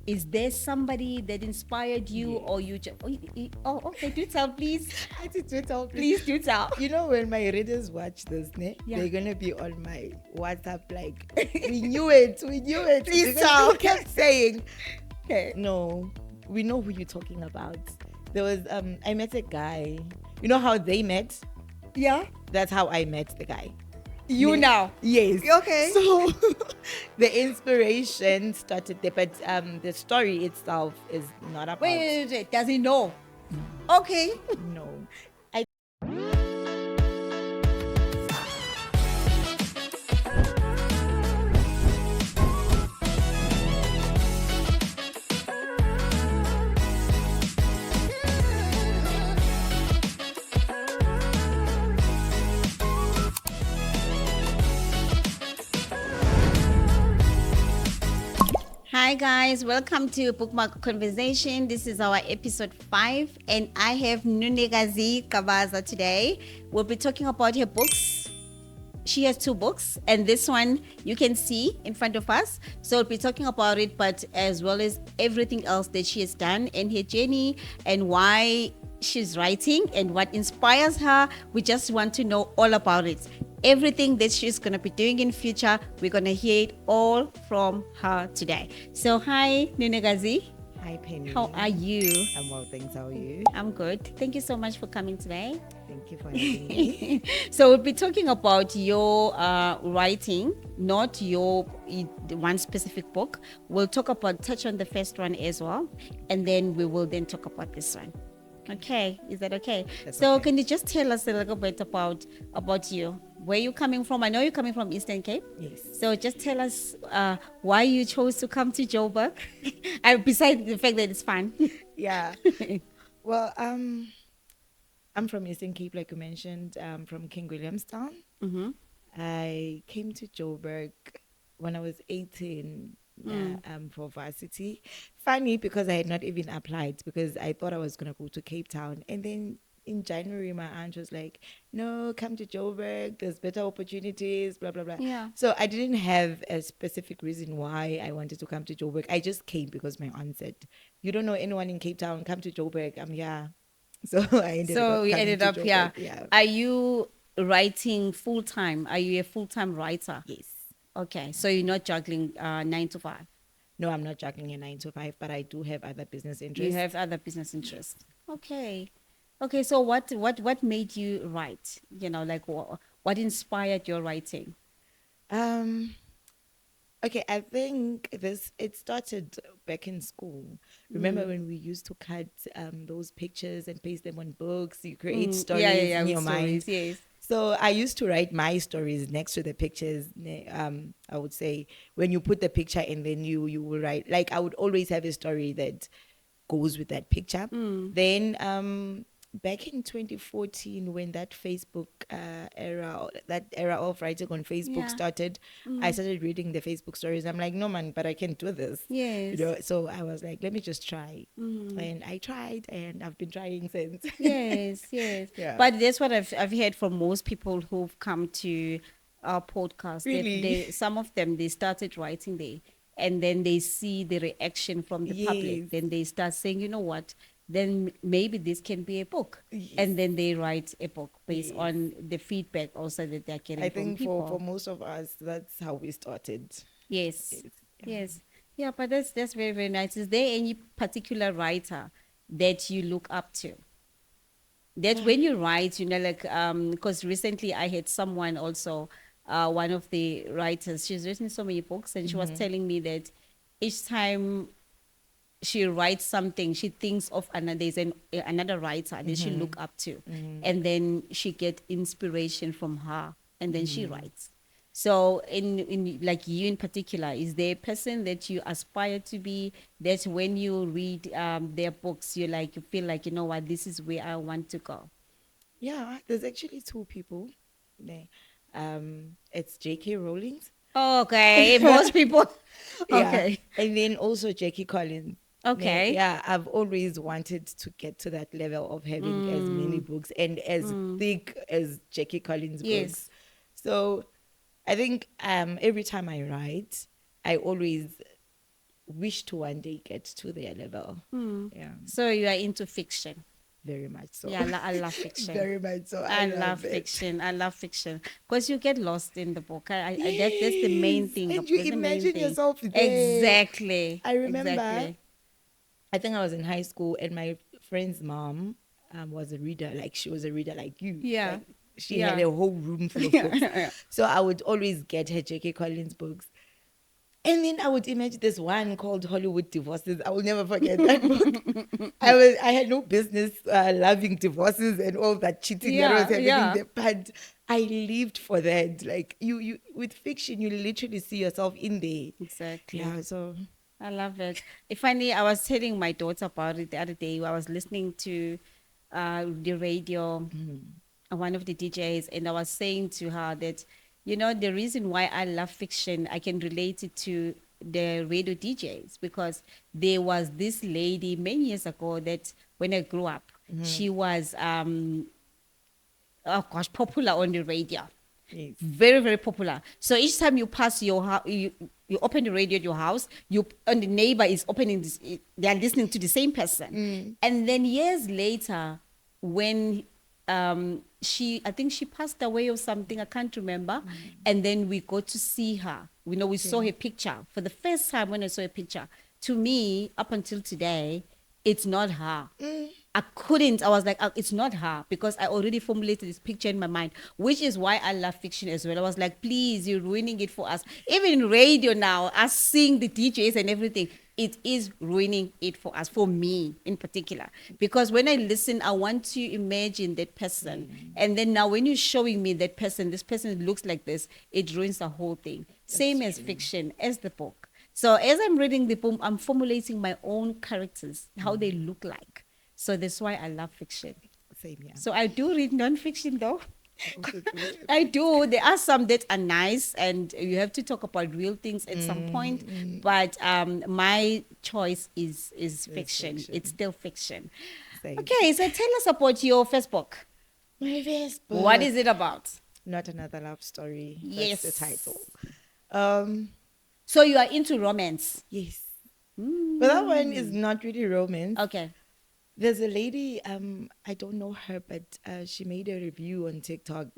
Is there somebody that inspired you, Yes. or you just? Okay. Do tell, please. I did Twitter, Please do tell. You know, when my readers watch this, Yeah. they're gonna be on my WhatsApp like, we knew it, Please because tell. they kept saying, Okay. no, we know who you're talking about. There was I met a guy. You know how they met? Yeah. That's how I met the guy. You now. Yes. Okay. So the inspiration started there, but the story itself is not about. Wait. Does he know? Okay. No. I Hi guys, welcome to Bookmarked Conversation. This is our episode 5 and I have Nunekazi Gqabaza today. We'll be talking about her books. She has 2 books and this one you can see in front of us. So we'll be talking about it, but as well as everything else that she has done and her journey and why she's writing and what inspires her. We just want to know all about it. Everything that she's going to be doing in future, we're going to hear it all from her today. So hi Nunekazi, Hi Penny. how are you? I'm well, thanks. How are you? I'm good. Thank you so much for coming today. Thank you for having me. So we'll be talking about your writing, not your one specific book. We'll touch on the first one as well, and then we will then talk about this one. Okay, is that okay? That's So okay. can you just tell us a little bit about you? Where you coming from? I know you're coming from Eastern Cape. Yes. So just tell us why you chose to come to Joburg. Besides the fact that it's fun. Yeah. Well, I'm from Eastern Cape, like you mentioned, from King Williamstown. Mm-hmm. I came to Joburg when I was 18 for varsity. Funny because I had not even applied because I thought I was going to go to Cape Town. And then in January, my aunt was like, no, come to Joburg. There's better opportunities, blah, blah, blah. Yeah. So I didn't have a specific reason why I wanted to come to Joburg. I just came because my aunt said, you don't know anyone in Cape Town, come to Joburg. I'm here. So I ended So up we coming ended to up here. Joburg. Yeah. Are you writing full time? Are you a full time writer? Yes. Okay, so you're not juggling 9 to 5. No, I'm not juggling a 9 to 5, but I do have other business You interests. have other business interests. Okay, okay. So what made you write? Like what inspired your writing? Um, okay, I think it started back in school. Remember when we used to cut those pictures and paste them on books? You create stories Yeah. in With your mind. stories, yes. So I used to write my stories next to the pictures. I would say when you put the picture and then you will write. Like I would always have a story that goes with that picture. Then back in 2014, when that Facebook that era of writing on Facebook Yeah. started, I started reading the Facebook stories. I'm like, no man, but I can do this. Yes. So I was like, let me just try, and I tried, and I've been trying since. Yes, yes. Yeah. But that's what I've heard from most people who've come to our podcast. Really? Some of them, they started writing there and then they see the reaction from the public. Yes. Then they start saying, you know what, then maybe this can be a book. Yes. And then they write a book based Yes. on the feedback also that they're getting I from think people. for most of us, that's how we started. Yes. Yes. Yes. Yeah, but that's very, very nice. Is there any particular writer that you look up to? That when you write, like because recently I had someone also, one of the writers, she's written so many books and she was telling me that each time she writes something, she thinks of another writer that she look up to, and then she get inspiration from her, and then she writes. So in like you in particular, is there a person that you aspire to be, that when you read their books, you feel like, you know what, this is where I want to go? Yeah, there's actually two people there. It's J.K. Rowling. Okay, most people. Yeah. Okay. And then also Jackie Collins. Okay. Yeah, I've always wanted to get to that level of having as many books and as thick as Jackie Collins Yes. books. So I think every time I write, I always wish to one day get to their level. Yeah, So you are into fiction. very much so. Yeah, I love fiction. Very much so. I love love it. fiction. I love fiction because you get lost in the book. That's the main Yes, thing. and you That's the main imagine thing. yourself there. Exactly. I remember, Exactly. I think I was in high school, and my friend's mom was a reader. Like, she was a reader like you. Yeah. Like, she had a whole room full of books. So I would always get her J.K. Collins books. And then I would imagine this one called Hollywood Divorces. I will never forget that book. I had no business loving divorces and all that cheating that was happening there, but I lived for that. Like, you with fiction, you literally see yourself in there. Exactly. Yeah, so I love it. Funny, I was telling my daughter about it the other day. I was listening to the radio, one of the DJs, and I was saying to her that, the reason why I love fiction, I can relate it to the radio DJs because there was this lady many years ago that when I grew up, she was, oh gosh, popular on the radio. yes. Very, very popular. So each time you pass your house, you open the radio at your house, and the neighbor is opening this, they are listening to the same person. And then years later, when I think she passed away or something, I can't remember. And then we got to see her. We saw her picture for the first time. When I saw a picture, to me, up until today, it's not her. I was like, it's not her, because I already formulated this picture in my mind, which is why I love fiction as well. I was like, please, you're ruining it for us. Even in radio now, us seeing the DJs and everything, it is ruining it for us, for me in particular. Because when I listen, I want to imagine that person. And then now when you're showing me that person, this person looks like this, it ruins the whole thing. Same as fiction, as the book. So as I'm reading the book, I'm formulating my own characters, how they look like. So that's why I love fiction. Same, yeah. So I do read non-fiction though. Also do. I do. There are some that are nice and you have to talk about real things at some point. But my choice is fiction. fiction. It's still fiction. Same. Okay, so tell us about your first book. My first book. What is it about? Not Another Love Story. Yes. That's the title. So you are into romance. Yes. But that one is not really romance. Okay. There's a lady, I don't know her, but she made a review on TikTok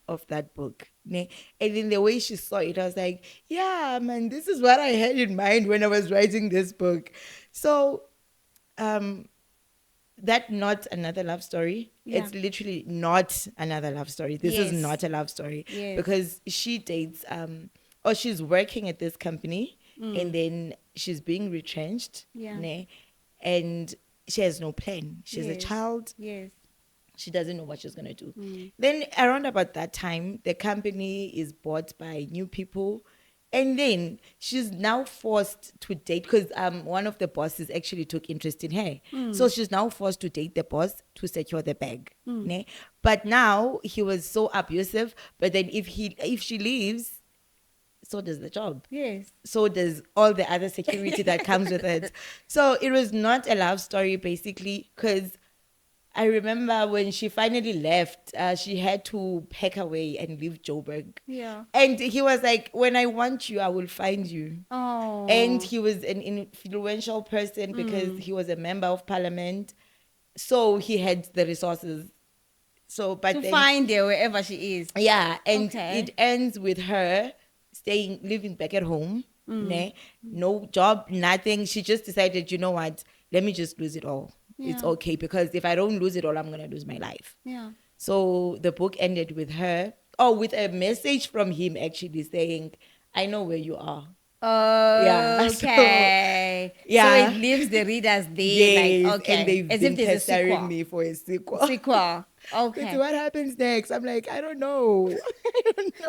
of that book. And then the way she saw it, I was like, yeah, man, this is what I had in mind when I was writing this book. So that Not Another Love Story, it's literally not another love story. This is not a love story. Yes. Because she dates, or she's working at this company and then she's being retrenched. And she has no plan. She's a child. Yes. She doesn't know what she's going to do. Then around about that time, the company is bought by new people. And then she's now forced to date because one of the bosses actually took interest in her. So she's now forced to date the boss to secure the bag. Ne? But now he was so abusive. But then if she leaves, so does the job. Yes. So does all the other security that comes with it. So it was not a love story, basically, because I remember when she finally left, she had to pack away and leave Joburg. Yeah. And he was like, when I want you, I will find you. Oh. And he was an influential person because he was a member of parliament. So he had the resources. So, but to then, find her wherever she is. yeah, and Okay. it ends with her living back at home, no job, nothing. She just decided, you know what, let me just lose it all. It's Yeah. okay, because if I don't lose it all, I'm going to lose my life. Yeah. So the book ended with her, with a message from him actually saying, I know where you are. Yeah. Okay. Yeah. So it leaves the readers there. Yes, Like, okay. and they've As been if there's a pestering sequel. me for a sequel. Sequel. So Okay. what happens next? I'm like, I don't know.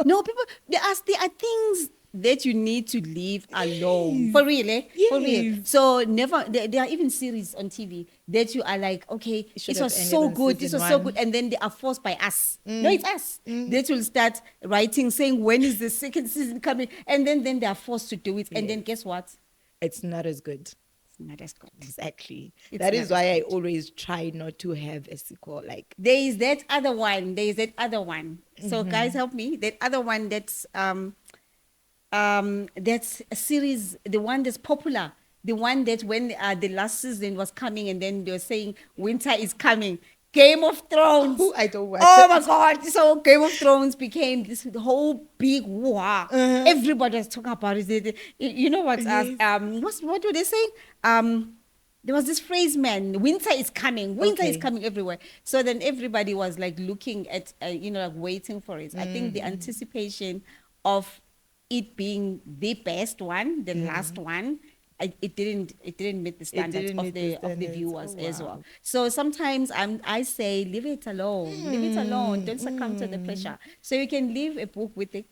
No, people, there are things that you need to leave alone. For real, eh? For real. Yes. So never, there are even series on TV that you are like, okay, should this was have ended so on good, this season was so one. good. And then they are forced by us. No, it's us. That will start writing, saying, when is the second season coming? And then they are forced to do it. And then guess what? It's not as good. It's not as good. Exactly. It's That not is as why I always try not to have a sequel. Like, There is that other one. So guys, help me. That other one that's a series, the one that's popular. The one that when the last season was coming and then they were saying winter is coming. Game of Thrones. Oh, I don't watch Oh it. my God. So Game of Thrones became this whole big wah. Everybody was talking about it. You know what? Yes. What were they saying? There was this phrase, man, winter is coming. Winter is Okay. coming everywhere. So then everybody was like looking at, like waiting for it. I think the anticipation of it being the best one, the last one, it didn't meet the standards didn't of meet the the standards. viewers Oh, as wow. well. So sometimes I say leave it alone, leave it alone. Don't succumb to the pressure. So you can leave a book with a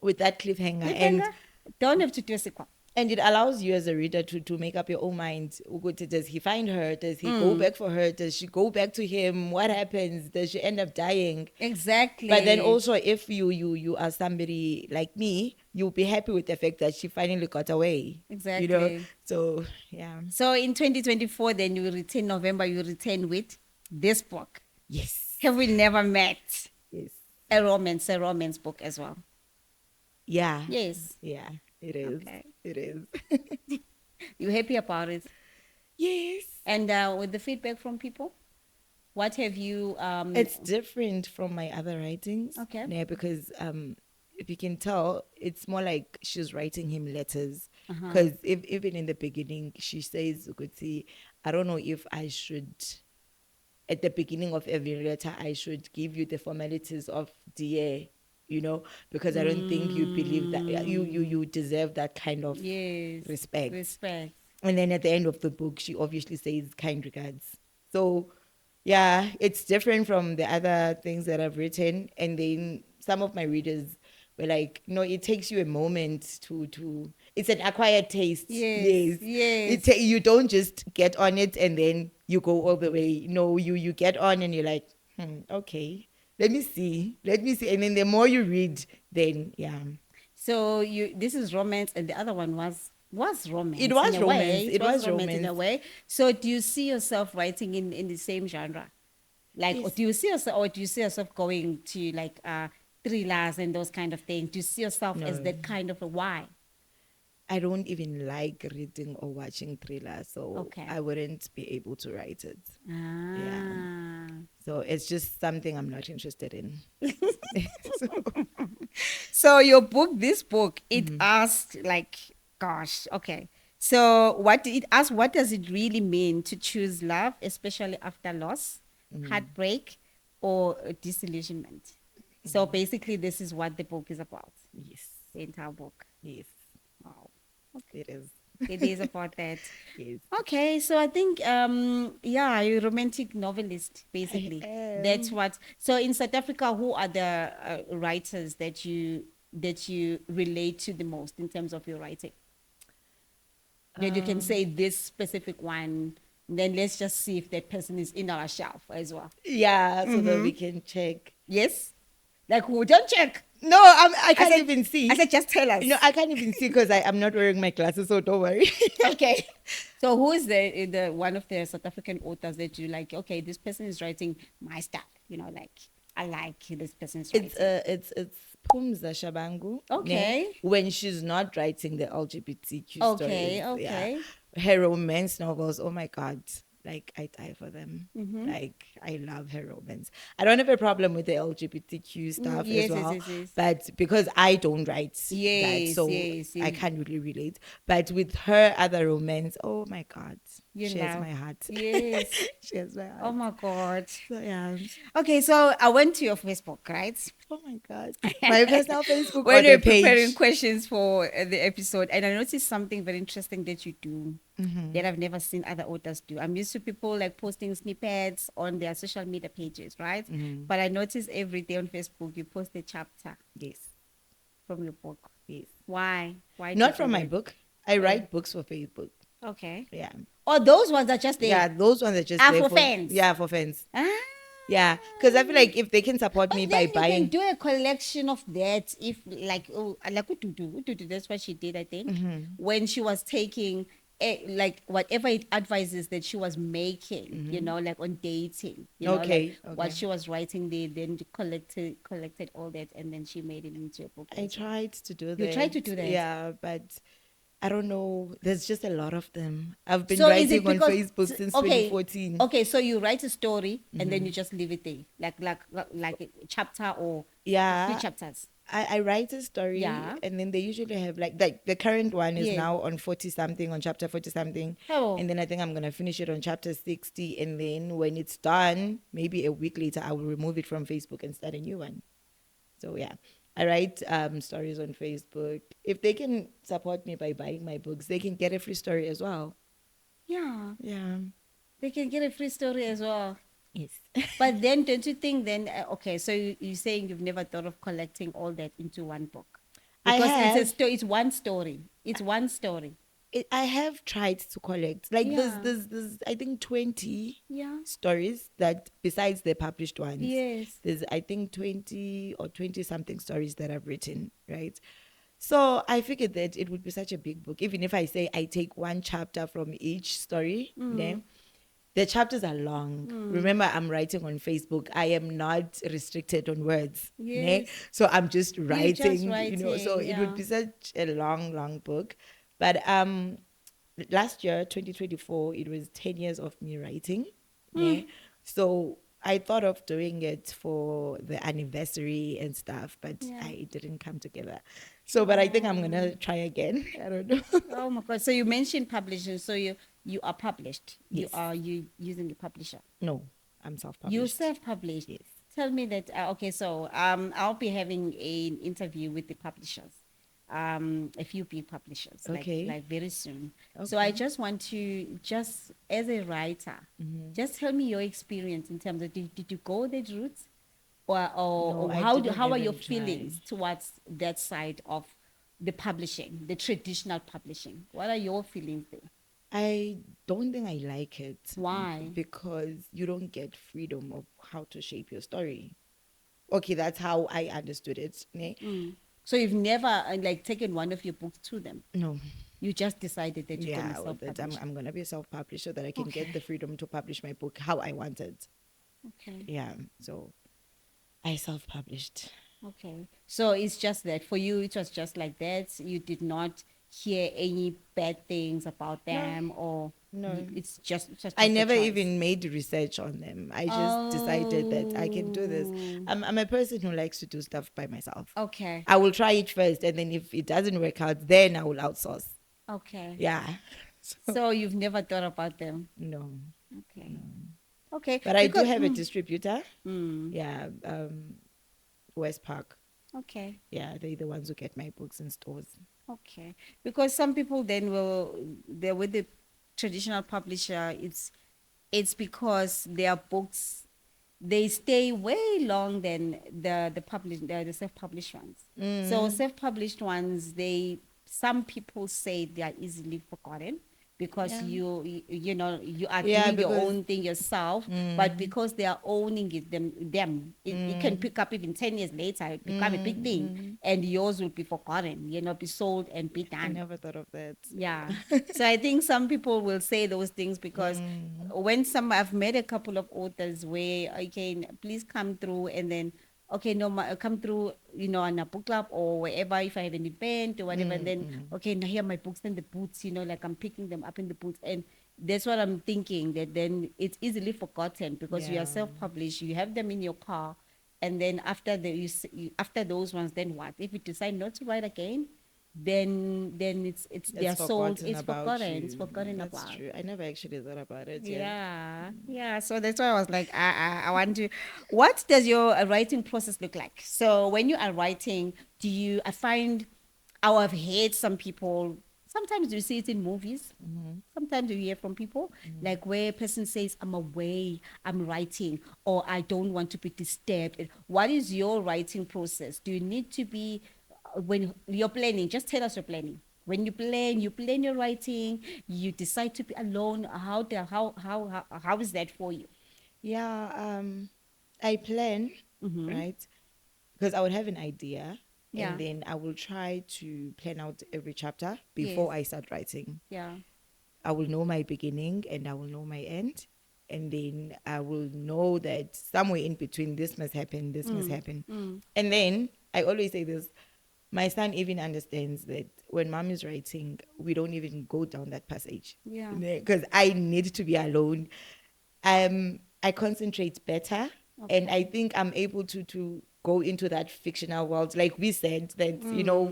With that cliffhanger. cliffhanger. Don't have to do a sequel. And it allows you as a reader to make up your own mind. Does he find her? Does he go back for her? Does she go back to him? What happens? Does she end up dying? Exactly. But then also, if you are somebody like me, you'll be happy with the fact that she finally got away. You know? Exactly. So, yeah. So in 2024, then you will return November. You return with this book. Yes. Have we never met? Yes. A romance book as well. Yeah. Yes. Yeah, it is. Okay. It is. You happy about it? Yes. And with the feedback from people, what have you? It's different from my other writings. Okay. Yeah, because if you can tell, it's more like she's writing him letters. Because even in the beginning, she says, "Ukuthi, I don't know if I should, at the beginning of every letter, I should give you the formalities of dear, because I don't think you believe that you deserve that kind of yes, respect." respect. And then at the end of the book, she obviously says kind regards. So, yeah, it's different from the other things that I've written. And then some of my readers were like, no, it takes you a moment to it's an acquired taste. Yes, yes. You don't just get on it and then you go all the way. No, you get on and you're like, okay, let me see. And then the more you read, then, yeah. So this is romance, and the other one was romance. It was in a romance. way. It was romance in a romance. way. So do you see yourself writing in the same genre? Like, Yes. or do you see yourself going to like thrillers and those kind of things? Do you see yourself as No. that kind of a why? I don't even like reading or watching thrillers, so Okay. I wouldn't be able to write it. Ah. So it's just something I'm not interested in. So this book, it asked like, gosh, okay. So what does it really mean to choose love, especially after loss, heartbreak, or disillusionment? So basically, this is what the book is about. Yes, The entire book. yes, Wow. it is. It is about that. Yes. Okay, so I think you're a romantic novelist basically. am. That's what. So in South Africa, who are the writers that you relate to the most in terms of your writing? That you can say this specific one. Then let's just see if that person is in our shelf as well. Yeah, so that we can check. Yes, like who? Don't check. No, I can't said- even see. I said just tell us. I can't even see because I'm not wearing my glasses, so don't worry. Okay. So who is the one of the South African authors that you like? Okay, this person is writing my stuff. Like I like this person's writing. It's Pumza Shabangu. Okay. When she's not writing the LGBTQ Okay, stories. okay. Yeah. Her romance novels, oh my God. Like, I die for them. Mm-hmm. Like, I love her romance. I don't have a problem with the LGBTQ stuff yes, as well. yes. But because I don't write that, Yes, so yes. I can't really relate. But with her other romance, oh my God. You She has love. my heart. Yes. She has my heart. Oh my God. So, yeah. Okay, so I went to your Facebook, right? Oh my God. My personal Facebook When or you're the page. preparing questions for the episode, and I noticed something very interesting that you do that I've never seen other authors do. I'm used to people like posting snippets on their social media pages, right? But I notice every day on Facebook you post a chapter Yes. from your book. Yes. Why? Why? do Not you from do my that? book. I write books for Facebook. Okay. Yeah. Oh, those ones are just there. Yeah, those ones are just Ah, there for fans. Yeah, for fans. Ah. Yeah, because I feel like if they can support me But by then you can buying, do a collection of that if like Ututu, that's what she did, I think, when she was taking like whatever it advises that she was making, like on dating, Okay, like what okay. she was writing there, then collected all that and then she made it into a book. I tried to do that. You tried to do that? Yeah, but I don't know. There's just a lot of them. I've been So is it writing on because Facebook since okay, 2014. okay, so you write a story and then you just leave it there, like a chapter or three Yeah, chapters. I write a story, Yeah. and then they usually have like the current one is Yes. now on 40 something, on chapter 40 something. Oh. And then I think I'm gonna finish it on chapter 60. And then when it's done, maybe a week later, I will remove it from Facebook and start a new one. So yeah. I write stories on Facebook. If they can support me by buying my books, they can get a free story as well. Yeah. Yeah. They can get a free story as well. Yes. But then, don't you think then, okay, so you're saying you've never thought of collecting all that into one book? I Because have. it's one story. It's one story. I have tried to collect. Like Yeah. there's I think 20 Yeah. stories that besides the published ones. Yes. There's I think 20 or 20 something stories that I've written, right? So I figured that it would be such a big book. Even if I say I take one chapter from each story, yeah, the chapters are long. Remember, I'm writing on Facebook. I am not restricted on words. Yes. Ne? So I'm just You're just writing, so writing, it would yeah. be such a long, long book. But last year, 2024, it was 10 years of me writing. Ne? So I thought of doing it for the anniversary and stuff, but Yeah. it didn't come together. So, but I think I'm going to try again. I don't know. Oh my God. So you mentioned publishing. So you are published. Yes. You using a publisher. No, I'm self-published. You self-published. Yes. Tell me that. Okay, so I'll be having an interview with the publishers, a few big publishers, Okay. like very soon. So I just want to just as a writer, just tell me your experience in terms of did you go that route, or No, I how didn't how are even your try. feelings towards that side of the publishing, the traditional publishing? What are your feelings there? I don't think I like it. Why? Because you don't get freedom of how to shape your story. Okay, that's how I understood it. Ne? So you've never like taken one of your books to them. No. You just decided that you're Yeah, going to or that self-publish. I'm gonna be a self-publisher so that I can get Okay. the freedom to publish my book how I wanted. Okay. Yeah. So I self-published. Okay. So it's just that for you, it was just like that. You did not hear any bad things about them, or No. it's just I a never choice. even made research on them. I just decided that I can do this. I'm a person who likes to do stuff by myself. Okay. I will try it first, and then if it doesn't work out, then I will outsource. Okay. Yeah. So you've never thought about them. No. Okay. Okay. But I do Because- have a distributor. Mm. Yeah. West Park. Okay. Yeah, they're the ones who get my books in stores. Okay. Because some people then they're with the traditional publisher, it's because their books they stay way long than the self-published ones. So self-published ones, some people say they are easily forgotten because you know you are Yeah, doing your because- own thing yourself, but because they are owning it it can pick up even 10 years later, it become a big thing, and yours will be forgotten, be sold and be I done. never thought of that. Yeah. So I think some people will say those things because when I've met a couple of authors where, okay, please come through, and then, okay, no, come through, on a book club or wherever, if I have an event or whatever, and then, okay, now here are my books in the boots, like I'm picking them up in the boots. And that's what I'm thinking, that then it's easily forgotten because you Yeah. are self-published, you have them in your car. And then after after those ones, then what? If you decide not to write again, then they're sold. It's forgotten. It's forgotten That's about. true. I never actually thought about it. Yeah. So that's why I was like, I want to. What does your writing process look like? So when you are writing, I find, I've heard some people. Sometimes you see it in movies. Sometimes you hear from people, like where a person says, I'm away, I'm writing, or I don't want to be disturbed. What is your writing process? Do you need to be, when you're planning, just tell us your planning. When you plan your writing, you decide to be alone. How is that for you? Yeah. I plan, right? Because I would have an idea. Yeah. And then I will try to plan out every chapter before I start writing. Yeah. I will know my beginning and I will know my end. And then I will know that somewhere in between this must happen, this must happen. And then I always say this, My son even understands that when mom is writing, we don't even go down that passage. Yeah. Because I need to be alone. I concentrate better, and I think I'm able to go into that fictional world. Like we said, that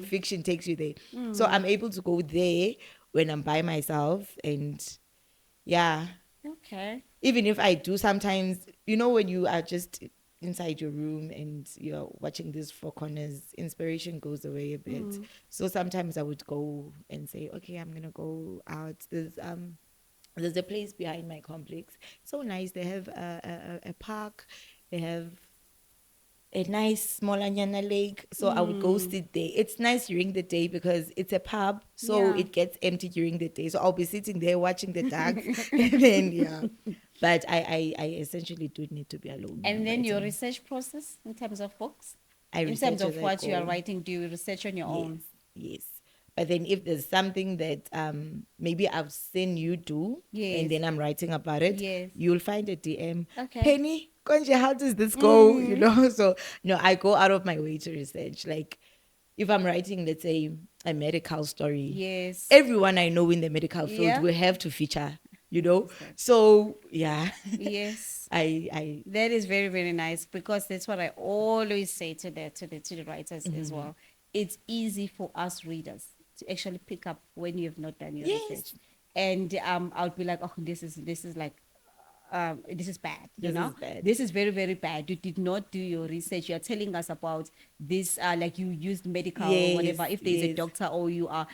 fiction takes you there. So I'm able to go there when I'm by myself, and yeah. Okay. Even if I do sometimes, when you are just inside your room and you're watching these four corners, inspiration goes away a bit. So sometimes I would go and say, okay, I'm gonna go out. There's a place behind my complex. So nice. They have a park. They have a nice small Anyana lake. So I would go sit there. It's nice during the day because it's a pub. So Yeah. it gets empty during the day. So I'll be sitting there watching the dogs. And then, yeah. But I essentially do need to be alone. when And I'm then your writing. research process in terms of books? I In terms research of as I what you are go. writing, do you research on your own? Yes. But then if there's something that maybe I've seen you do, Yes. and then I'm writing about it, Yes. you'll find a DM. Okay. Penny, Konje, how does this go? So no, I go out of my way to research. Like if I'm writing, let's say, a medical story, Yes. everyone I know in the medical field Yeah. will have to feature. So yeah. Yes. I That is very, very nice because that's what I always say to the writers as well. It's easy for us readers to actually pick up when you have not done your Yes. research. And I would be like, oh, this is like this is bad, This is bad. This is very, very bad. You did not do your research. You're telling us about this, like you used medical or whatever. If there's a yes. doctor or you are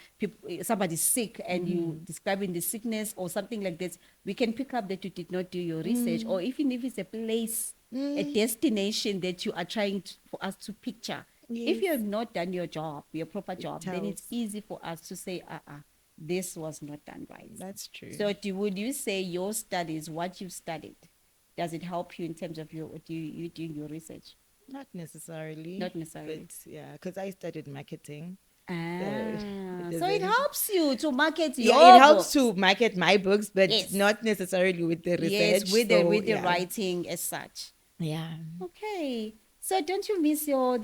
somebody's sick and you describing the sickness or something like this, we can pick up that you did not do your research. Or even if it's a place, a destination that you are trying for us to picture. If you have not done your job, your proper job, then it's easy for us to say, this was not done right. That's true. So would you say your studies, what you've studied, does it help you in terms of you doing your research? Not necessarily. Not necessarily. But yeah, because I studied marketing. So it doesn't- helps you to market Yeah, your it helps books. to market my books, but Yes. not necessarily with the research. Yes, with so, the yeah. writing as such. Yeah. Okay. So don't you miss your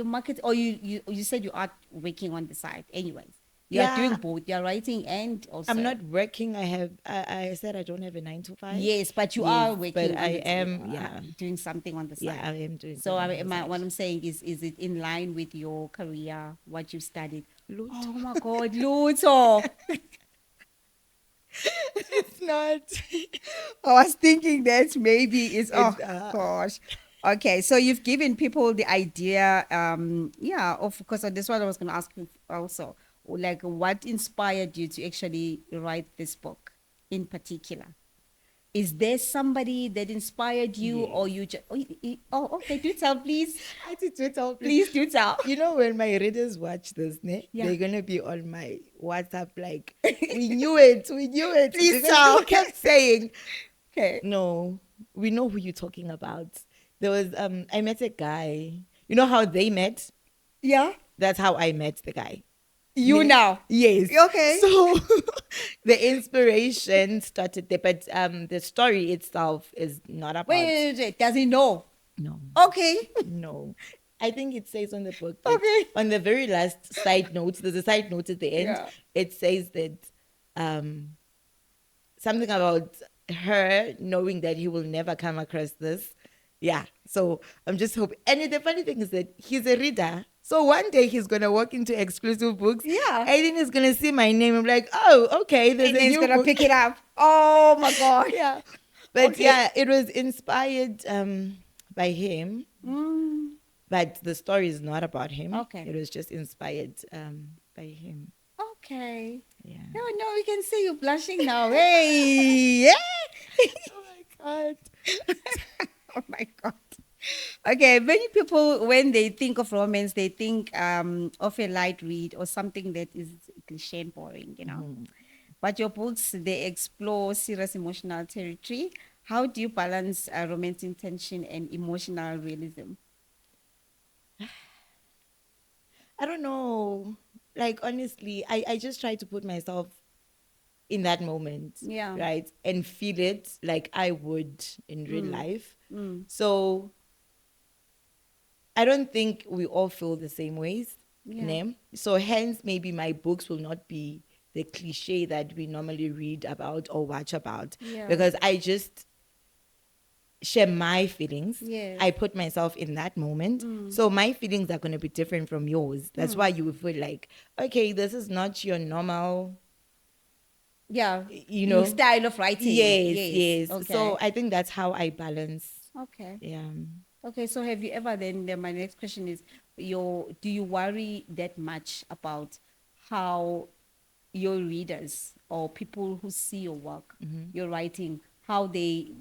market, or you said you are working on the side anyways. You are doing both. You are writing and also. I'm not working. I said I don't have a 9 to 5. Yes, but you are working. But I am. doing something on the side. Yeah, I am doing. So something on the side. what I'm saying is it in line with your career, what you studied? Lutho. Oh my God, Lutho! It's not. I was thinking that maybe it's gosh. Okay, so you've given people the idea, of course. On this one, I was going to ask you also, like, what inspired you to actually write this book in particular? Is there somebody that inspired you, or you just? Okay. Do tell, please. I did tell. Please do tell. When my readers watch this, Yeah. they're gonna be on my WhatsApp like, we knew it. Please Because tell. they kept saying, Okay. no, we know who you're talking about. There was I met a guy. You know how they met? Yeah. That's how I met the guy. You now. Yes. Okay. So the inspiration started there, but the story itself is not about. Wait. Does he know? No. Okay. No. I think it says on the book. That Okay. On the very last side notes, there's a side note at the end. Yeah. It says that something about her knowing that he will never come across this. Yeah. So I'm just hoping. And the funny thing is that he's a reader. So one day he's gonna walk into exclusive books. Yeah. And then he's gonna see my name. I'm like, oh, okay. There's And a he's new gonna book. pick it up. Oh my God. Yeah. But Okay. yeah, it was inspired by him. But the story is not about him. Okay. It was just inspired by him. Okay. Yeah. No, we can see you blushing now. Hey, yeah. Oh my God. Oh my God. Okay, many people, when they think of romance, they think of a light read or something that is cliche and boring, But your books, they explore serious emotional territory. How do you balance romantic tension and emotional realism? I don't know. Like, honestly, I just try to put myself in that moment. Yeah. Right? And feel it like I would in real life. So I don't think we all feel the same ways. Yeah. Name. So hence maybe my books will not be the cliche that we normally read about or watch about. Yeah. Because I just share my feelings. Yes. I put myself in that moment. So my feelings are going to be different from yours. That's why you will feel like, okay, this is not your normal, Yeah. you know. Style of writing. Yes. Okay. So I think that's how I balance. Okay. Yeah. Okay. So have you ever then my next question is do you worry that much about how your readers or people who see your work, your writing, how they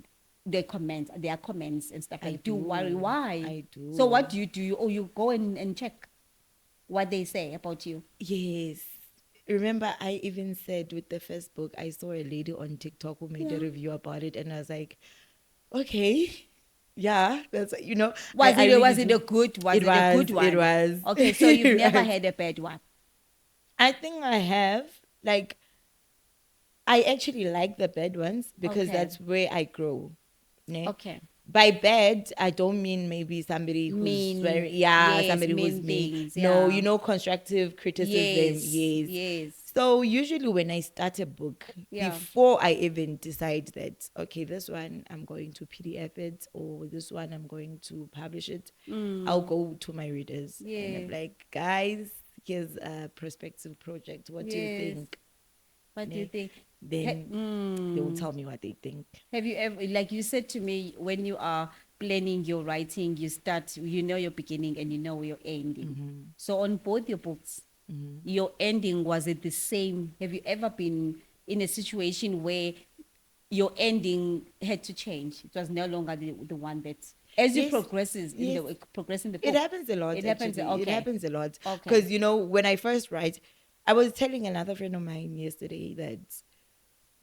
comment, their comments and stuff I like do you worry do. why? I do. So what do you do? Oh, you go and check what they say about you. Yes. Remember, I even said with the first book, I saw a lady on TikTok who made a review about it, and I was like, okay, yeah, that's I really Was it do. a good It a good was. one? It was. Okay, so you've It never was. had a bad one. I think I have. Like, I actually like the bad ones because Okay. that's where I grow. Ne? Okay. By bad, I don't mean maybe somebody who's Mean, very, yes, somebody who's mean mean. things, No, yeah. constructive criticism, Yes, yes. yes. So usually when I start a book, Yeah. before I even decide that, okay, this one I'm going to PDF it or this one I'm going to publish it, I'll go to my readers and I'm Yeah. like, guys, here's a prospective project. What do you Yes. think? What do you Ne? think? Then they will tell me what they think. Have you ever, like you said to me, when you are planning your writing, you know your beginning and you know your ending. So on both your books, your ending, was it the same? Have you ever been in a situation where your ending had to change? It was no longer the one that, as you Yes, yes. progress in the book. It happens a lot. It happens. Actually. It Okay. happens a lot. Okay. Because when I first write, I was telling another friend of mine yesterday that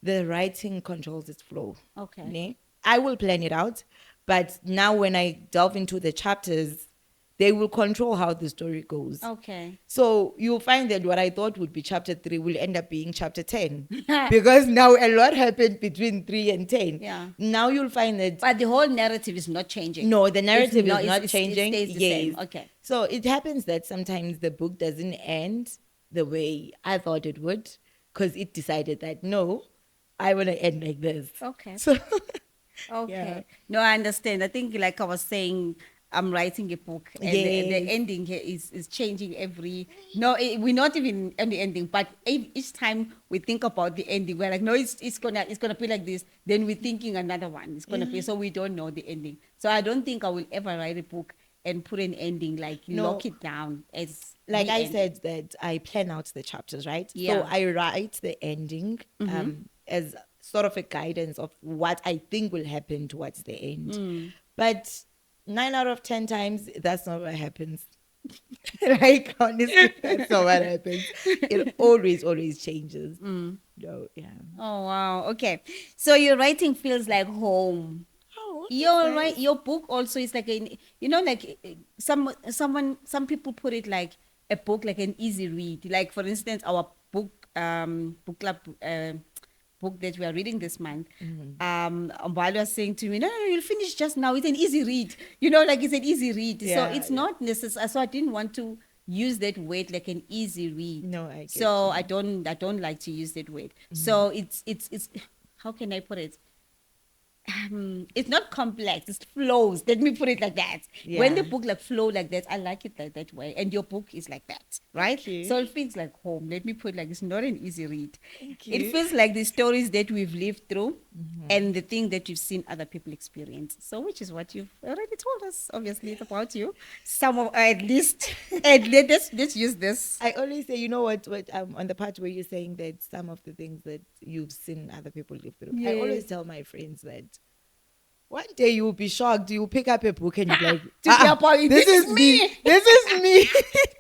the writing controls its flow. Okay. Ne? I will plan it out, but now when I delve into the chapters, they will control how the story goes. Okay. So you'll find that what I thought would be chapter 3 will end up being chapter 10 because now a lot happened between 3 and 10. Yeah. Now you'll find that But the whole narrative is not changing. no, the narrative is not it changing. stays the Yes. same. Okay. So it happens that sometimes the book doesn't end the way I thought it would because it decided that no, I want to end like this. Okay. So Okay. No, I understand. I think, like I was saying, I'm writing a book, and the Yes. ending here is changing every. No, we're not even on the ending, but each time we think about the ending, we're like, no, it's gonna be like this. Then we're thinking another one. It's gonna be, so we don't know the ending. So I don't think I will ever write a book and put an ending, like No. lock it down as like the I end. said that I plan out the chapters, right? Yeah. So I write the ending as sort of a guidance of what I think will happen towards the end. But 9 out of 10 times, that's not what happens. Like, honestly, that's not what happens. It always changes. No, yeah. Oh wow. Okay. So your writing feels like home. Oh, Your right, your book also is like like some people put it like a book, like an easy read. Like for instance, our book club book that we are reading this month. While was saying to me, no, you'll finish just now. It's an easy read. Like it's an easy read. So Yeah, it's yeah. not necessary. So I didn't want to use that word like an easy read. No, I get So you. I don't like to use that word. So it's how can I put it? It's not complex, it flows. Let me put it like that. When the Yeah. book like flow like that, I like it like that way. And your book is like that, right? Thank you. So it feels like home. Let me put it like, it's not an easy read. Thank It you. feels like the stories that we've lived through and the thing that you've seen other people experience. So which is what you've already told us. Obviously, it's about you. Some of at least let's use this. I always say, you know what on the part where you're saying that some of the things that you've seen other people live through. I always Yes. tell my friends that one day you'll be shocked. You'll pick up a book and you'll be like, To your point, this is me. This is me.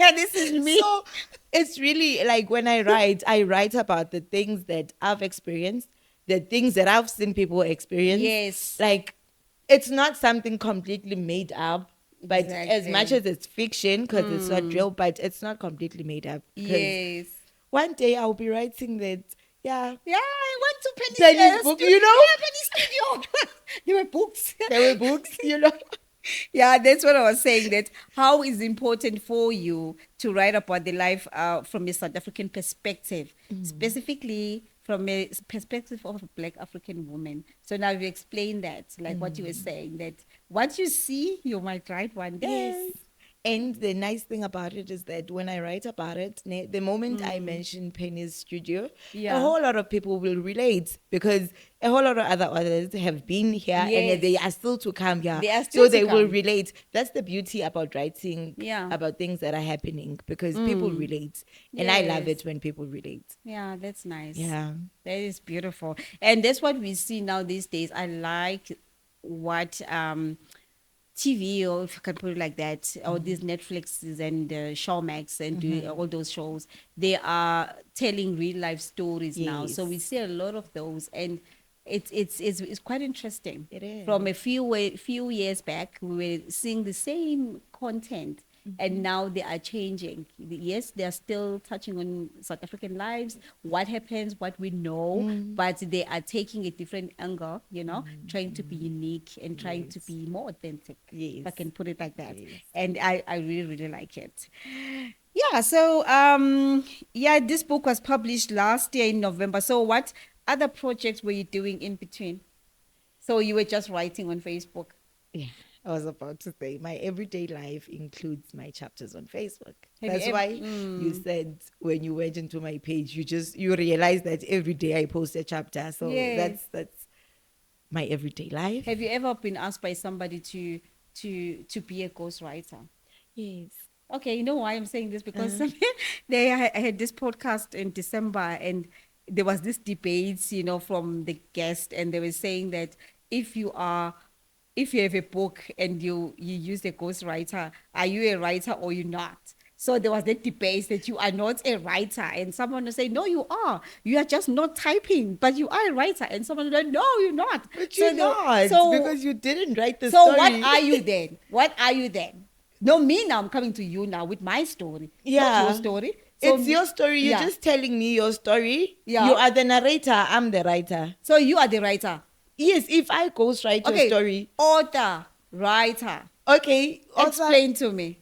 Yeah, this is me. So it's really like when I write about the things that I've experienced, the things that I've seen people experience. Yes. Like it's not something completely made up. But as much Exactly. as it's fiction, because it's not real, but it's not completely made up. 'Cause Yes. one day I'll be writing that, yeah, Yeah, I went to Penny's book, studio. you know? Yeah, Penny's studio. There were books. there were books, you know. Yeah, that's what I was saying. That how is important for you to write about the life from a South African perspective, specifically from a perspective of a Black African woman. So now you explain that, like what you were saying, that what you see, you might write one Yes. day. And the nice thing about it is that when I write about it, the moment I mention Penny's studio, a Yeah. whole lot of people will relate because a whole lot of other authors have been here and they Yes. are still to come here. They are So still to they will come. relate. That's the beauty about writing Yeah. about things that are happening because people relate. And I love Yes. it when people relate. Yeah, that's nice. Yeah. That is beautiful. And that's what we see now these days. I like what TV, or if you can put it like that, or these Netflixes and Showmax and do all those shows, they are telling real life stories now. So we Yes. see a lot of those, and it's quite interesting. It is. From a few years back, we were seeing the same content, and now they are changing. Yes, they are still touching on South African lives, what happens, what we know, but they are taking a different angle, trying to be unique and trying to Yes. be more authentic, if I Yes. can put it like that. Yes. And I really, really like it. Yeah, so yeah, this book was published last year in November. So what other projects were you doing in between? So you were just writing on Facebook. Yeah, I was about to say my everyday life includes my chapters on Facebook. Have you That's ever why you said when you went into my page, you realize that every day I post a chapter. So Yes. that's my everyday life. Have you ever been asked by somebody to be a ghostwriter? Yes. Okay, you know why I'm saying this? Because I had this podcast in December, and there was this debate, from the guest, and they were saying that if you are if you have a book and you use a ghostwriter, are you a writer or you not? So there was that debate that you are not a writer, and someone will say, no, you are. You are just not typing, but you are a writer. And someone will say, no, you're not. But So you're not so because you didn't write the so story. what are you then? What are you then? No, me now. I'm coming to you now with my story. Not your Yeah. story. So It's your story. You're yeah. just telling me your story. Yeah. You are the narrator. I'm the writer. So you are the writer. Yes, if I ghostwrite your Okay. story. Author, writer. Okay. Also, Explain to me.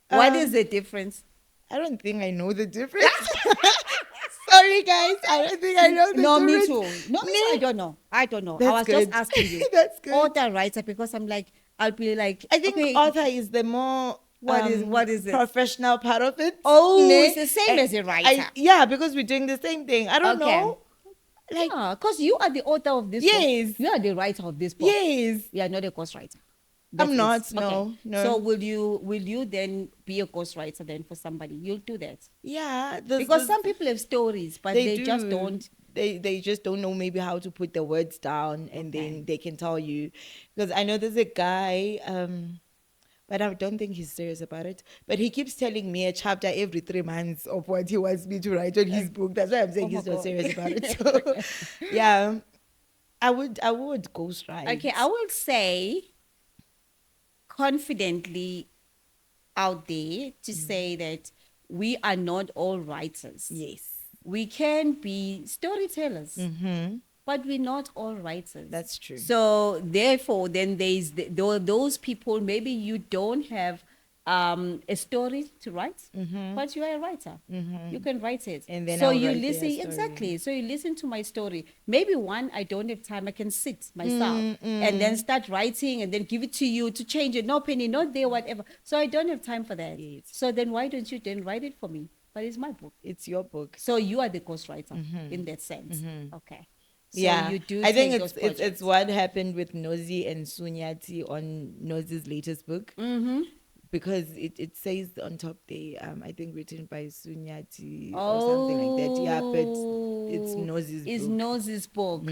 What is the difference? I don't think I know the difference. Sorry, guys. I don't think I know the No, difference. me too. No, me too. I don't know. I don't know. I That's was good. just asking you. That's good. Author, writer, because I'm like, I'll be like, I think okay, author is the more what is it? professional part of it. Oh, Ne? it's the same as a writer. Yeah, because we're doing the same thing. I don't Okay. know. Like, Yeah, because you are the author of this book. Yes. You are the writer of this book. yes. You are not a ghostwriter. I'm not, That's it. no, no. So will you then be a ghostwriter then for somebody? You'll do that. Yeah. Because some people have stories, but they just don't. They just don't know maybe how to put the words down and then they can tell you. Because I know there's a guy, but I don't think he's serious about it. But he keeps telling me a chapter every 3 months of what he wants me to write on his book. That's why I'm saying Oh my he's not God. serious about it. So yeah. I would ghostwrite. Okay, I will say confidently out there to say that we are not all writers. Yes. We can be storytellers, Mm-hmm. but we're not all writers. That's true. So therefore, then there's those people. Maybe you don't have a story to write, but you are a writer. You can write it. And then so I'll you write their listen story. exactly. So you listen to my story. Maybe I don't have time. I can sit myself and then start writing and then give it to you to change it. No penny, not there, whatever. So I don't have time for that. Yes. So then why don't you then write it for me? But it's my book. It's your book. So you are the ghostwriter in that sense. Okay. So Yeah, you do. I think take those it's projects. what happened with Nozi and Sunyati on Nozi's latest book. Because it says on top there, I think written by Sunyati or something like that. Yeah, but it's Nozi's It's book. Nozi's book.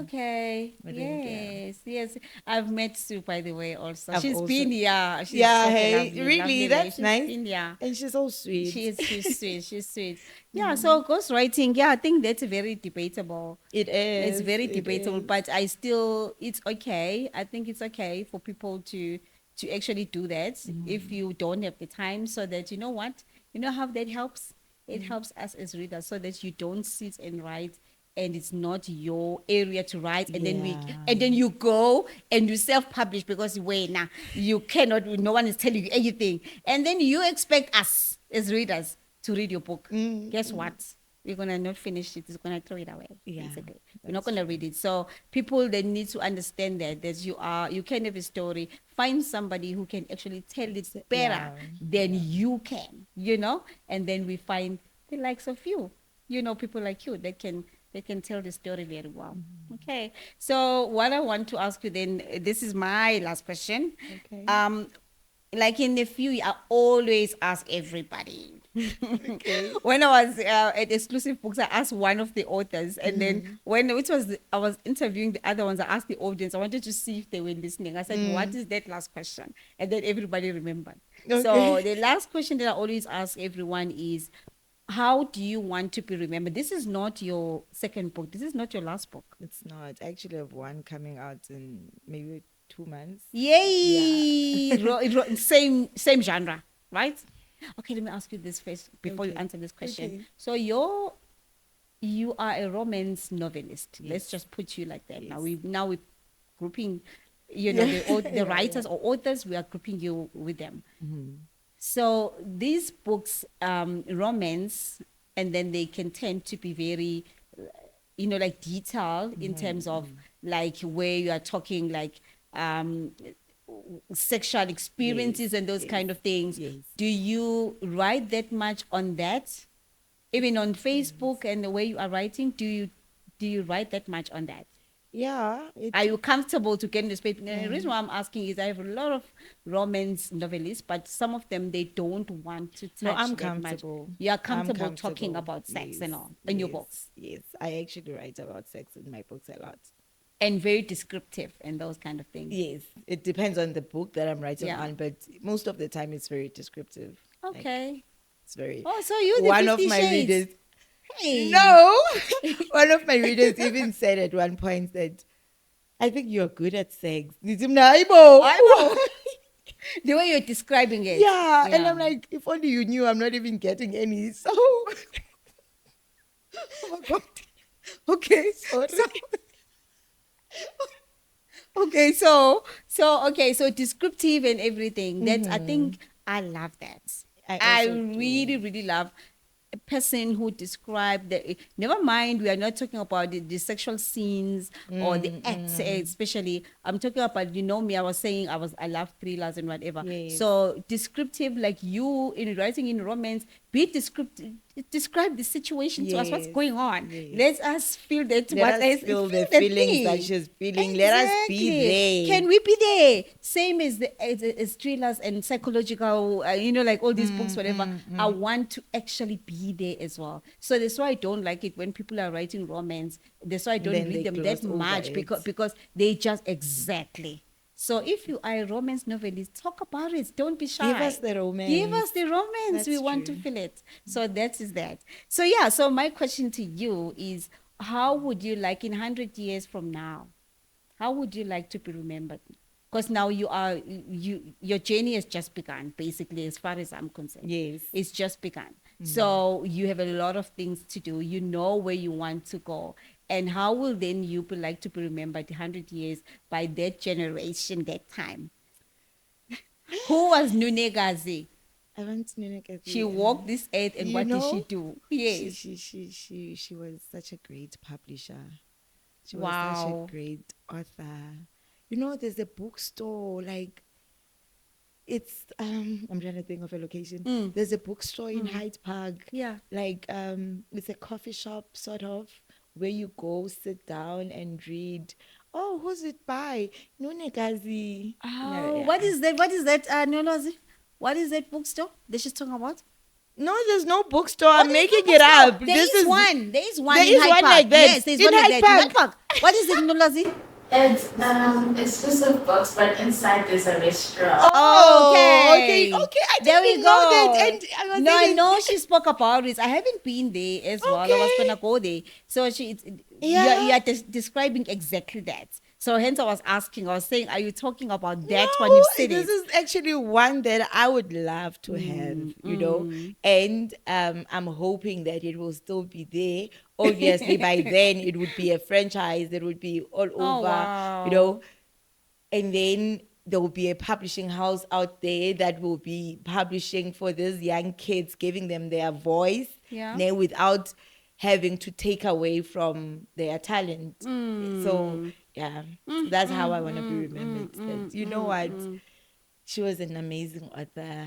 Okay. I think, yeah. Yes. I've met Sue, by the way, also. I've She's also- been here. She's Yeah, such a hey, lovely, really, lovely that's lady. She's nice. been here. And she's so sweet. She's sweet. She's sweet. Yeah, so ghostwriting, I think that's very debatable. It is. It's very it debatable, is. but it's okay. I think it's okay for people to actually do that if you don't have the time, so that you know what, how that helps. It helps us as readers, so that you don't sit and write and it's not your area to write, and Yeah. then you go and you self-publish because wait, now you cannot, no one is telling you anything, and then you expect us as readers to read your book. Guess what? We're gonna not finish it. It's gonna throw it away. Yeah, Basically, we're not gonna read it. So people, they need to understand that you can have a story. Find somebody who can actually tell it better than you can. And then we find the likes of you. People like you that can tell the story very well. Okay. So what I want to ask you then, this is my last question. Okay. Like in the few, I always ask everybody. Okay. When I was at Exclusive Books, I asked one of the authors, and then I was interviewing the other ones, I asked the audience. I wanted to see if they were listening. I said, "What is that last question?" And then everybody remembered. Okay. So the last question that I always ask everyone is, how do you want to be remembered? This is not your second book. This is not your last book. It's not. I actually have one coming out in maybe 2 months. Yay! Same genre, right? Okay, let me ask you this first before you answer this question. Okay. So you are a romance novelist. Yes. Let's just put you like that. Yes. Now we're grouping, the writers or authors. We are grouping you with them. So these books, romance, and then they can tend to be very, like detailed in terms of like where you are talking like sexual experiences and those kind of things. Yes. Do you write that much on that? Even on Facebook and the way you are writing, do you write that much on that? Yeah. Are you comfortable to get in the space? The reason why I'm asking is I have a lot of romance novelists, but some of them, they don't want to touch. No, I'm that comfortable. Much. You are I'm comfortable talking about sex and all in your books. Yes, I actually write about sex in my books a lot. And very descriptive and those kind of things. Yes, it depends on the book that I'm writing Yeah. on, but most of the time it's very descriptive. Okay. It's very. Oh, so you the one of 50 my Shades. readers. Hey. No, one of my readers even said at one point that I think you're good at sex. Aibo. The way you're describing it. Yeah, and I'm like, if only you knew, I'm not even getting any. So, oh my God. Okay, sorry. So descriptive and everything. That's I think I love that. I also do. really, really love a person who described the, never mind, we are not talking about the sexual scenes or the acts, especially. I'm talking about, me, I was saying I love thrillers and whatever. Yes. So descriptive, like you in writing in romance, be descriptive, describe the situation to us, what's Yes. going on. Yes. Let us feel that. Let us feel the feelings that she's feeling. Let us be there. Can we be there? Same as thrillers and psychological, like all these books, whatever. I want to actually be there as well. So that's why I don't like it when people are writing romance. That's why I don't Then read they them that gloss over much it. because they just exactly. So if you are a romance novelist, talk about it. Don't be shy. Give us the romance. Give us the romance. That's We want to true. feel it. So that is that. So yeah. So my question to you is, how would you like in 100 years from now? How would you like to be remembered? Because now your journey has just begun, basically, as far as I'm concerned. Yes. It's just begun. So you have a lot of things to do. You know where you want to go. And how will then you be like to be remembered 100 years by that generation, that time? Who was Nunekazi? I want Nunekazi. She walked this earth, and what did she do? Yes. She was such a great publisher. She was Wow. such a great author. There's a bookstore, like it's I'm trying to think of a location. There's a bookstore in Hyde Park. Yeah. Like it's a coffee shop sort of where you go sit down and read. Oh, who's it by? Nunekazi. Oh, what is that? What is that, Nunekazi? What is that bookstore that she's talking about? No, there's no bookstore. I'm What is making the it bookstore? up. There is one. There is one. There in is Hyde one Park. like that. Yes, there's In one like Hyde that. In Park. Hyde Park. What is it, Nunekazi? It's exclusive books, but inside there's a restaurant. Oh, okay. okay. I There we didn't know that. go. And I was No, I thinking- know she spoke about it. I haven't been there as well. I was Okay. gonna go there. So Yeah. you're describing exactly that. So hence I was asking, I was saying, are you talking about that one? You've seen This it. is actually one that I would love to have, and I'm hoping that it will still be there. Obviously, by then it would be a franchise that would be all Oh, over, wow. and then there will be a publishing house out there that will be publishing for these young kids, giving them their voice, Yeah. without having to take away from their talent. So yeah, so that's how I want to be remembered. That you know what, she was an amazing author.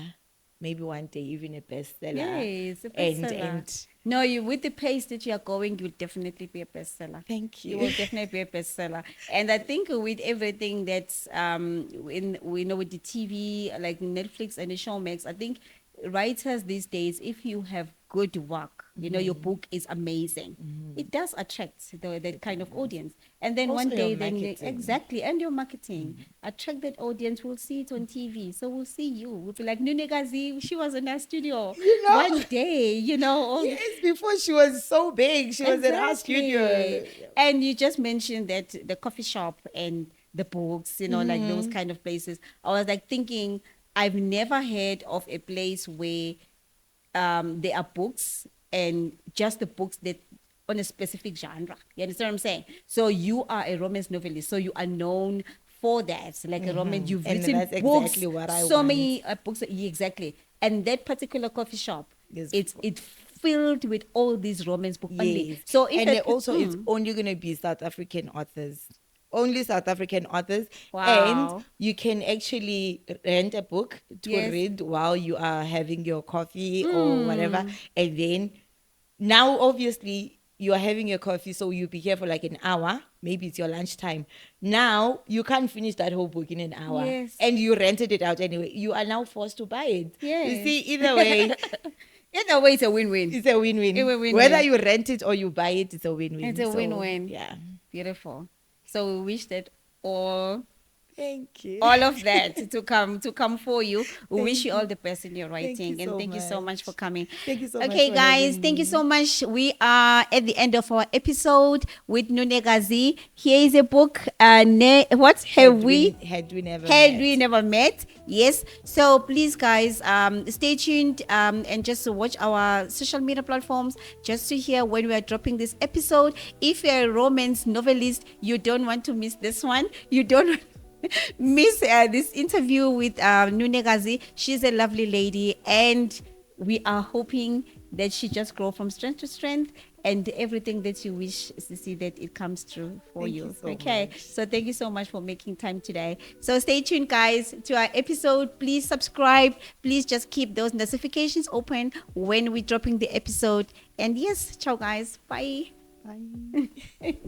Maybe one day even a bestseller. Yes, a And bestseller. No, you with the pace that you are going, you'll definitely be a bestseller. thank You you. will definitely be a bestseller. And I think with everything that's in we know with the TV like Netflix and the Showmax, I think writers these days, if you have good work, you know your book is amazing. It does attract that kind of audience. And then Also one day, your then marketing. exactly, and your marketing attract that audience. We'll see it on TV, so we'll see you. We'll be like Nunekazi, she was in our studio You know? one day, all Yes, before she was so big, she was at our studio. and you just mentioned that the coffee shop and the books, like those kind of places. I was like thinking, I've never heard of a place where there are books and just the books that on a specific genre. You understand what I'm saying? So you are a romance novelist, so you are known for that, like a romance. You've And written that's books, exactly what I so want. many books. Yeah, exactly. And that particular coffee shop, Is it's filled with all these romance books only. Yes. So if And it, also it's only going to be South African authors. Only South African authors. Wow. And you can actually rent a book to Yes. read while you are having your coffee or whatever. And then now, obviously, you are having your coffee, so you'll be here for like an hour. Maybe it's your lunchtime. Now, you can't finish that whole book in an hour. Yes. And you rented it out anyway. You are now forced to buy it. You Yes. see, either way, either way, it's a win-win. it's a win-win. It's a win-win. Whether you rent it or you buy it, it's a win-win. It's a So, win-win. Yeah. Beautiful. So we wish that all Thank you. all of that to come for you. We wish you all the best in your Thank writing, you and so thank you so much much. for coming. Thank you so much Okay, for guys, having thank you me. so much. We are at the end of our episode with Nunekazi. Here is a book. What have we? Had we never Had met. we never met? Yes. So please, guys, stay tuned and just watch our social media platforms just to hear when we are dropping this episode. If you're a romance novelist, you don't want to miss this one. You don't miss this interview with Nunekazi. She's a lovely lady, and we are hoping that she just grow from strength to strength, and everything that you wish to see, that it comes true for Thank you. you so Okay, much. so thank you so much for making time today. So stay tuned, guys, to our episode. Please subscribe. Please just keep those notifications open when we're dropping the episode. And yes, ciao, guys. Bye. Bye.